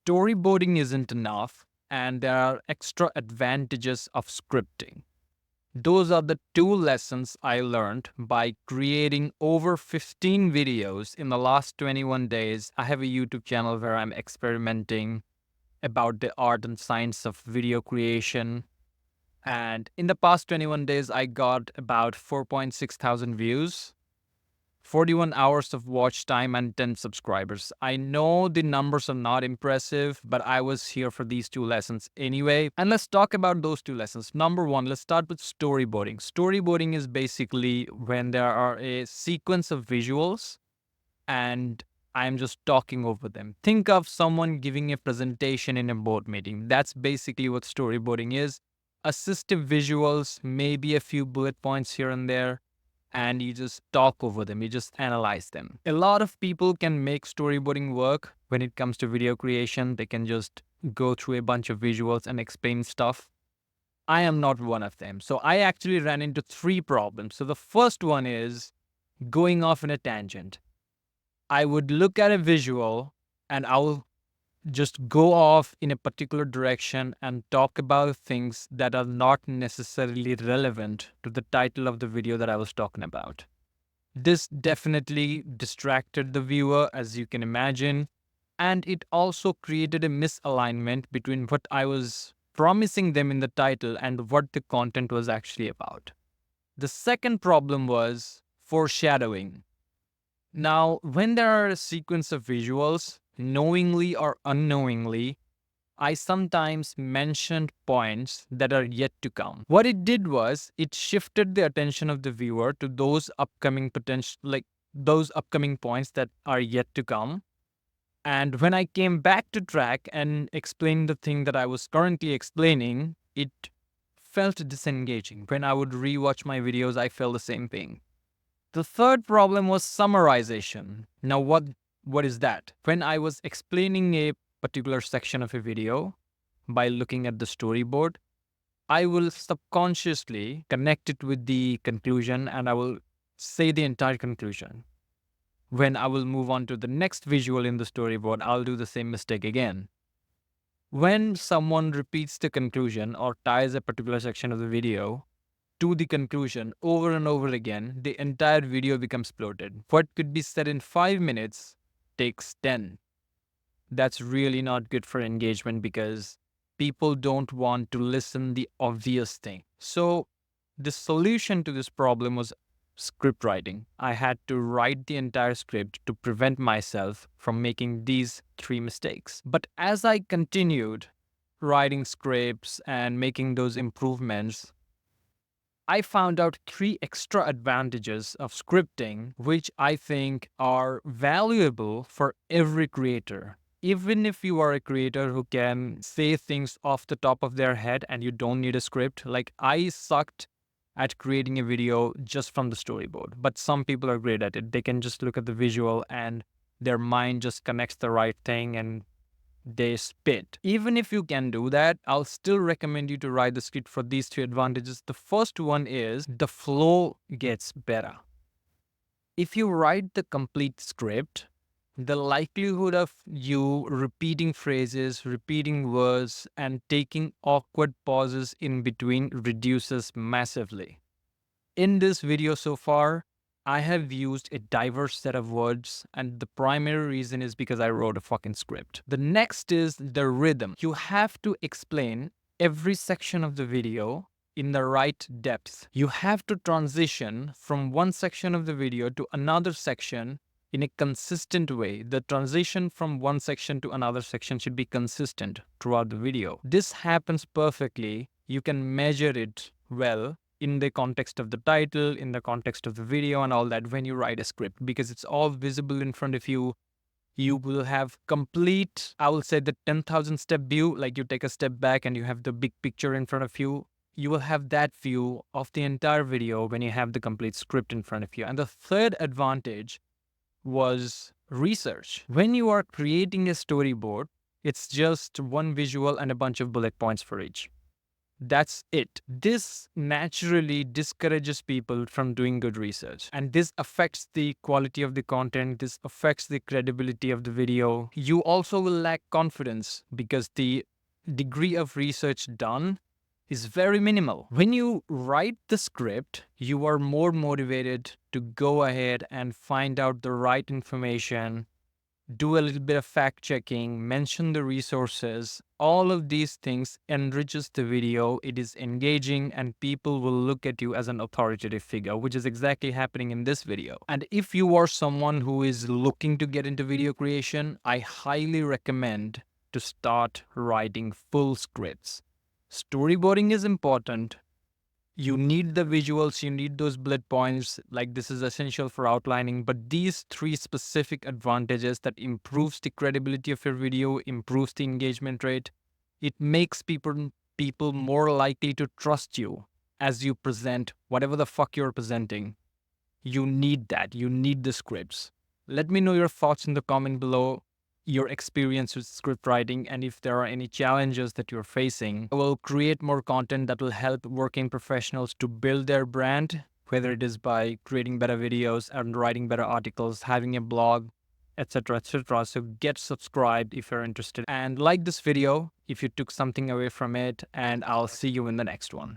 storyboarding isn't enough, and there are extra advantages of scripting. Those are the two lessons I learned by creating over 15 videos in the last 21 days. I have a YouTube channel where I'm experimenting about the art and science of video creation. And in the past 21 days, I got about 4.6 thousand views, 41 hours of watch time, and 10 subscribers. I know the numbers are not impressive, but I was here for these two lessons anyway. And let's talk about those two lessons. Number one, let's start with storyboarding. Storyboarding is basically when there are a sequence of visuals and I'm just talking over them. Think of someone giving a presentation in a board meeting. That's basically what storyboarding is. Assistive visuals, maybe a few bullet points here and there, and you just talk over them, you just analyze them. A lot of people can make storyboarding work when it comes to video creation. They can just go through a bunch of visuals and explain stuff. I am not one of them. So I actually ran into three problems. So the first one is going off in a tangent. I would look at a visual and I'll just go off in a particular direction and talk about things that are not necessarily relevant to the title of the video that I was talking about. This definitely distracted the viewer, as you can imagine, and it also created a misalignment between what I was promising them in the title and what the content was actually about. The second problem was foreshadowing. Now, when there are a sequence of visuals, knowingly or unknowingly, I sometimes mentioned points that are yet to come. What it did was it shifted the attention of the viewer to those upcoming those upcoming points that are yet to come. And when I came back to track and explained the thing that I was currently explaining, it felt disengaging. When I would rewatch my videos, I felt the same thing. The third problem was summarization. Now, what is that? When I was explaining a particular section of a video by looking at the storyboard, I will subconsciously connect it with the conclusion and I will say the entire conclusion. When I will move on to the next visual in the storyboard, I'll do the same mistake again. When someone repeats the conclusion or ties a particular section of the video to the conclusion over and over again, the entire video becomes bloated. What could be said in 5 minutes takes 10. That's really not good for engagement because people don't want to listen the obvious thing. So the solution to this problem was script writing. I had to write the entire script to prevent myself from making these three mistakes. But as I continued writing scripts and making those improvements, I found out three extra advantages of scripting, which I think are valuable for every creator. Even if you are a creator who can say things off the top of their head and you don't need a script, like I sucked at creating a video just from the storyboard, but some people are great at it. They can just look at the visual and their mind just connects the right thing and they spit. Even if you can do that, I'll still recommend you to write the script for these three advantages. The first one is the flow gets better. If you write the complete script, the likelihood of you repeating phrases, repeating words, and taking awkward pauses in between reduces massively. In this video so far, I have used a diverse set of words, and the primary reason is because I wrote a fucking script. The next is the rhythm. You have to explain every section of the video in the right depth. You have to transition from one section of the video to another section in a consistent way. The transition from one section to another section should be consistent throughout the video. This happens perfectly. You can measure it well in the context of the title, in the context of the video and all that when you write a script, because it's all visible in front of you. You will have complete, I will say, the 10,000 step view, like you take a step back and you have the big picture in front of you. You will have that view of the entire video when you have the complete script in front of you. And the third advantage was research. When you are creating a storyboard, it's just one visual and a bunch of bullet points for each. That's it. This naturally discourages people from doing good research. And this affects the quality of the content. This affects the credibility of the video. You also will lack confidence because the degree of research done is very minimal. When you write the script, you are more motivated to go ahead and find out the right information, do a little bit of fact checking, mention the resources. All of these things enriches the video. It is engaging and people will look at you as an authoritative figure, which is exactly happening in this video. And if you are someone who is looking to get into video creation, I highly recommend to start writing full scripts. Storyboarding is important. You need the visuals, you need those bullet points, like this is essential for outlining, but these three specific advantages that improves the credibility of your video, improves the engagement rate, it makes people more likely to trust you as you present whatever the fuck you're presenting. You need that. You need the scripts. Let me know your thoughts in the comment below, your experience with script writing, and if there are any challenges that you're facing. I will create more content that will help working professionals to build their brand, whether it is by creating better videos and writing better articles, having a blog, etc., etc. So get subscribed if you're interested and like this video if you took something away from it, and I'll see you in the next one.